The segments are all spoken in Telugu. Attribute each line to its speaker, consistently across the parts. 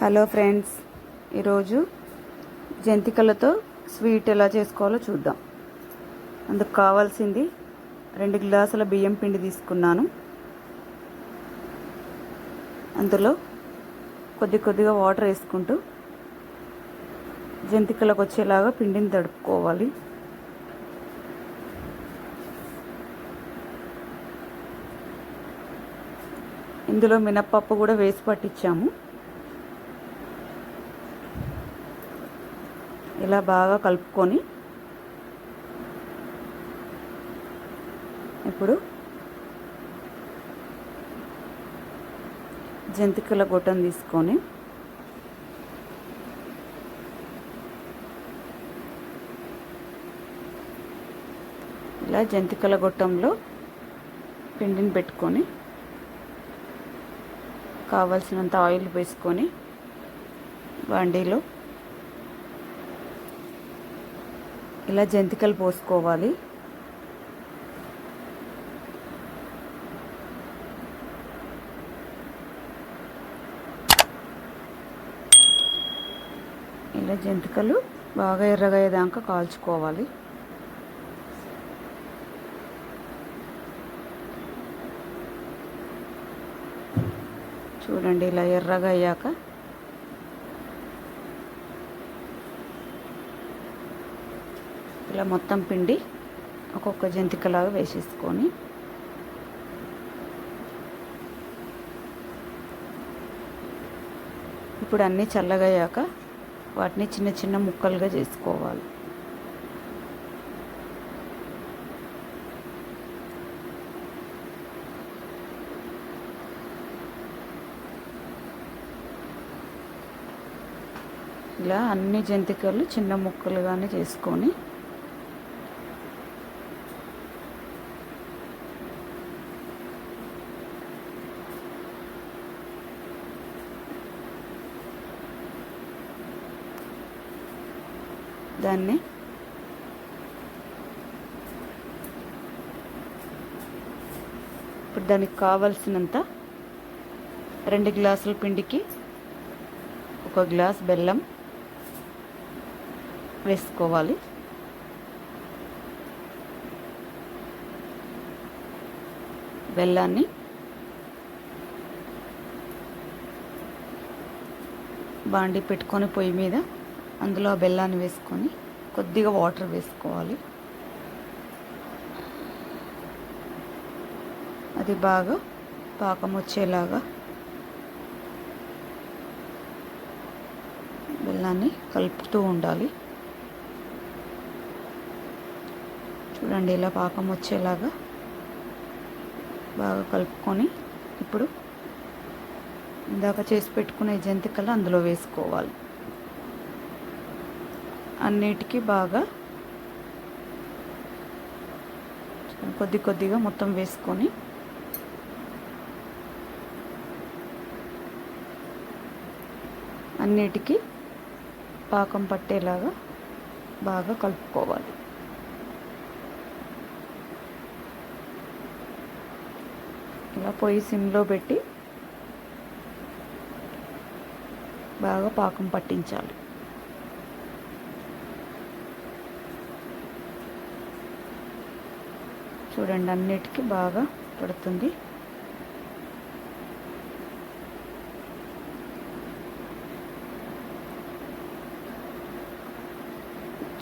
Speaker 1: హలో ఫ్రెండ్స్, ఈరోజు జంతికలతో స్వీట్ ఎలా చేసుకోవాలో చూద్దాం. అందుకు కావాల్సింది 2 గ్లాసుల బియ్యం పిండి తీసుకున్నాను. అందులో కొద్దిగా వాటర్ వేసుకుంటూ జంతికలకు వచ్చేలాగా పిండిని తడుపుకోవాలి. ఇందులో మినప్పప్పు కూడా వేసి పట్టించాము. ఇలా బాగా కలుపుకొని ఇప్పుడు జంతికల గొట్టం తీసుకొని ఇలా జంతికల గొట్టంలో పిండిని పెట్టుకొని కావలసినంత ఆయిల్ వేసుకొని బాండీలో ఇలా జంతికలు పోసుకోవాలి. ఇలా జంతికలు బాగా ఎర్రగయ్యేదాకా కాల్చుకోవాలి. చూడండి, ఇలా ఎర్రగా అయ్యాక ఇలా మొత్తం పిండి ఒక్కొక్క జంతికలాగా వేసేసుకొని ఇప్పుడు అన్నీ చల్లగా అయ్యాక వాటిని చిన్న చిన్న ముక్కలుగా చేసుకోవాలి. ఇలా అన్ని జంతికలు చిన్న ముక్కలుగానే చేసుకొని దాన్ని ఇప్పుడు దానికి కావలసినంత 2 గ్లాసుల పిండికి 1 గ్లాస్ బెల్లం వేసుకోవాలి. బెల్లాన్ని బాండి పెట్టుకొని పొయ్యి మీద అందులో ఆ బెల్లాన్ని వేసుకొని కొద్దిగా వాటర్ వేసుకోవాలి. అది బాగా పాకం వచ్చేలాగా బెల్లాన్ని కలుపుతూ ఉండాలి. చూడండి, ఇలా పాకం వచ్చేలాగా బాగా కలుపుకొని ఇప్పుడు ఇందాక చేసి పెట్టుకునే జంతికలు అందులో వేసుకోవాలి. అన్నిటికీ బాగా కొద్దిగా మొత్తం వేసుకొని అన్నిటికీ పాకం పట్టేలాగా బాగా కలుపుకోవాలి. ఇలా పొయ్యి సిమ్లో పెట్టి బాగా పాకం పట్టించాలి. చూడండి, అన్నిటికీ బాగా పడుతుంది.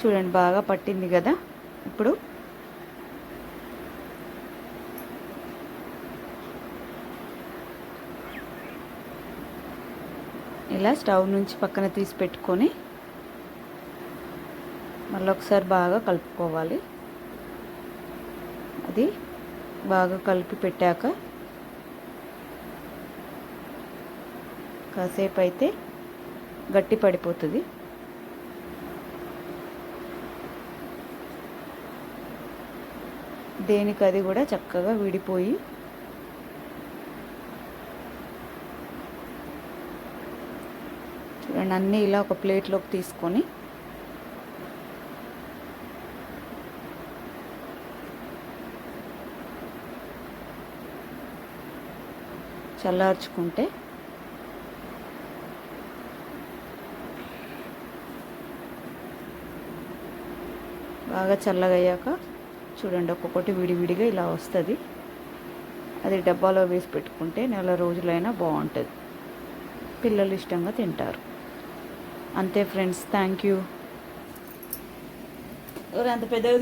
Speaker 1: చూడండి, బాగా పట్టింది కదా. ఇప్పుడు ఇలా స్టవ్ నుంచి పక్కన తీసి పెట్టుకొని మళ్ళీ ఒకసారి బాగా కలుపుకోవాలి. అది బాగా కలిపి పెట్టాక కాసేపు అయితే గట్టి పడిపోతుంది. దేనికి అది కూడా చక్కగా విడిపోయి చూడండి, అన్నీ ఇలా ఒక ప్లేట్లోకి తీసుకొని చల్లార్చుకుంటే బాగా చల్లగయ్యాక చూడండి ఒక్కొక్కటి విడివిడిగా ఇలా వస్తుంది. అది డబ్బాలో వేసి పెట్టుకుంటే నెల రోజులైనా బాగుంటుంది. పిల్లలు ఇష్టంగా తింటారు. అంతే ఫ్రెండ్స్, థ్యాంక్ యూ. అంత పెద్దగా